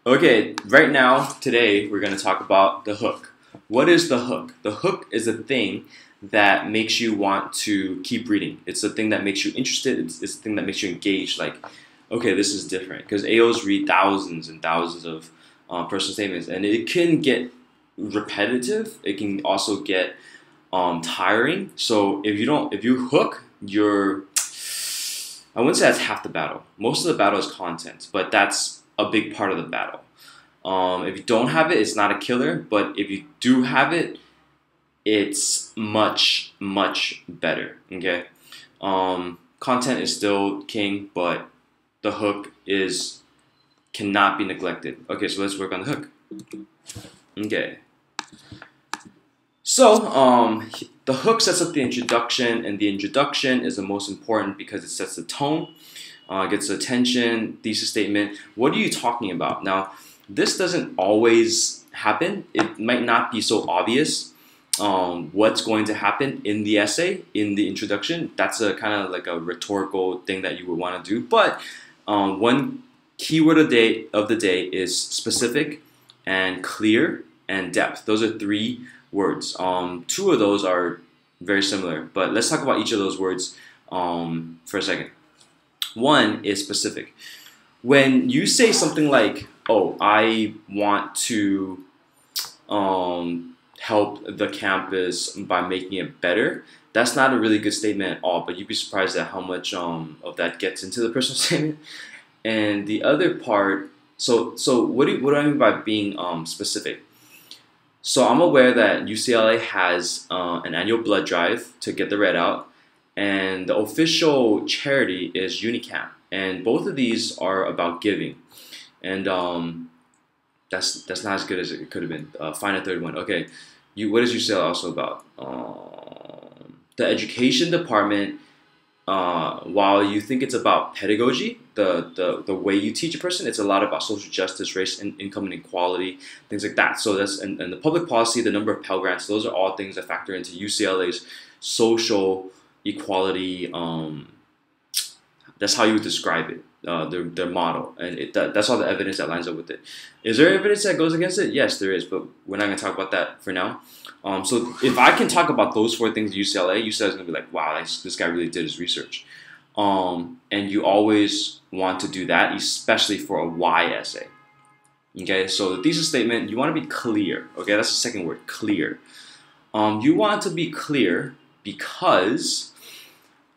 Okay, right now, today, we're going to talk about the hook. What is the hook? The hook is a thing that makes you want to keep reading. It's the thing that makes you interested. It's the thing that makes you engaged. Like, okay, this is different. Because AOs read thousands and thousands of personal statements, and it can get repetitive. It can also get tiring. So if you hook, I wouldn't say that's half the battle. Most of the battle is content, but that's a big part of the battle. If you don't have it, it's not a killer, but if you do have it, it's much, much better. Okay, content is still king, but the hook cannot be neglected. Okay, so let's work on the hook. Okay. So, the hook sets up the introduction, and the introduction is the most important because it sets the tone, gets attention, thesis statement. What are you talking about? Now, this doesn't always happen. It might not be so obvious what's going to happen in the essay, in the introduction. That's a kind of like a rhetorical thing that you would want to do. But one keyword of the day is specific and clear and depth. Those are three words. Two of those are very similar, but let's talk about each of those words for a second. One is specific. When you say something like, oh, I want to help the campus by making it better, that's not a really good statement at all, but you'd be surprised at how much of that gets into the personal statement. And the other part, so what do I mean by being specific? So I'm aware that UCLA has an annual blood drive to get the red out, and the official charity is Unicamp, and both of these are about giving, and that's not as good as it could have been. Find a third one. Okay, what is UCLA also about? The education department. While you think it's about pedagogy, the way you teach a person, it's a lot about social justice, race, and income inequality, things like that. So and the public policy, the number of Pell Grants, those are all things that factor into UCLA's social equality. That's how you would describe it, their model, and that's all the evidence that lines up with it. Is there evidence that goes against it? Yes, there is, but we're not going to talk about that for now. So if I can talk about those four things at UCLA is going to be like, wow, this guy really did his research. And you always want to do that, especially for a why essay. Okay, so the thesis statement, you want to be clear. Okay, that's the second word, clear. You want to be clear because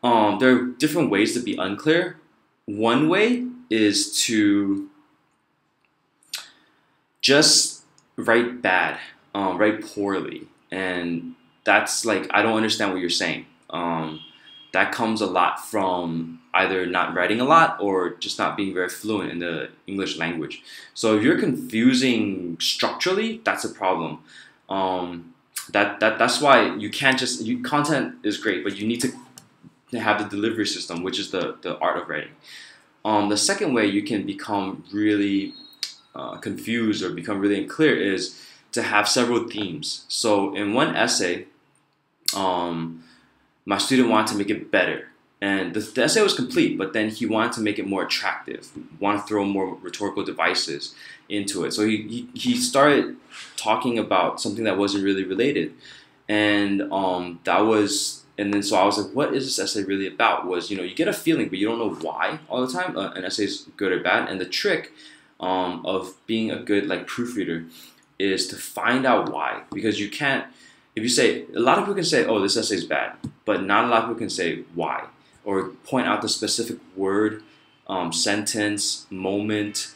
there are different ways to be unclear. One way is to just write bad, write poorly. And that's like, I don't understand what you're saying. That comes a lot from either not writing a lot or just not being very fluent in the English language. So if you're confusing structurally, that's a problem. That's why you can't just, content is great, but you need to have the delivery system, which is the art of writing. The second way you can become really confused or become really unclear is to have several themes. So in one essay, my student wanted to make it better. And the essay was complete, but then he wanted to make it more attractive, wanted to throw more rhetorical devices into it. So he started talking about something that wasn't really related. And so I was like, what is this essay really about? You get a feeling, but you don't know why all the time. An essay is good or bad. And the trick of being a good proofreader is to find out why. Because you can't, if you say, a lot of people can say, oh, this essay is bad, but not a lot of people can say why, or point out the specific word, sentence, moment,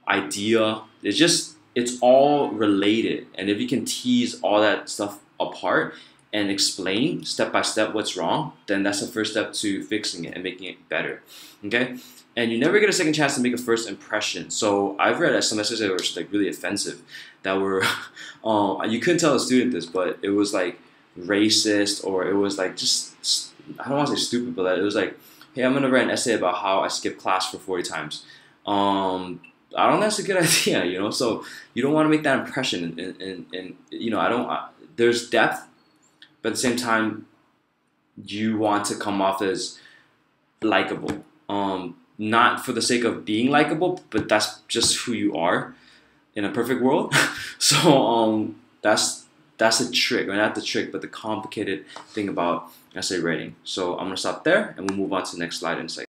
idea. It's all related. And if you can tease all that stuff apart and explain step by step what's wrong, then that's the first step to fixing it and making it better. Okay? And you never get a second chance to make a first impression. So I've read some essays that were really offensive, that were you couldn't tell a student this, but it was racist, or it was just, I don't want to say stupid, but it was hey, I'm gonna write an essay about how I skipped class for 40 times. I don't think that's a good idea, So you don't want to make that impression, and there's depth, but at the same time, you want to come off as likable. not for the sake of being likable, but that's just who you are in a perfect world. So that's the trick, or not the trick, but the complicated thing about essay writing. So I'm gonna stop there, and we'll move on to the next slide in a second.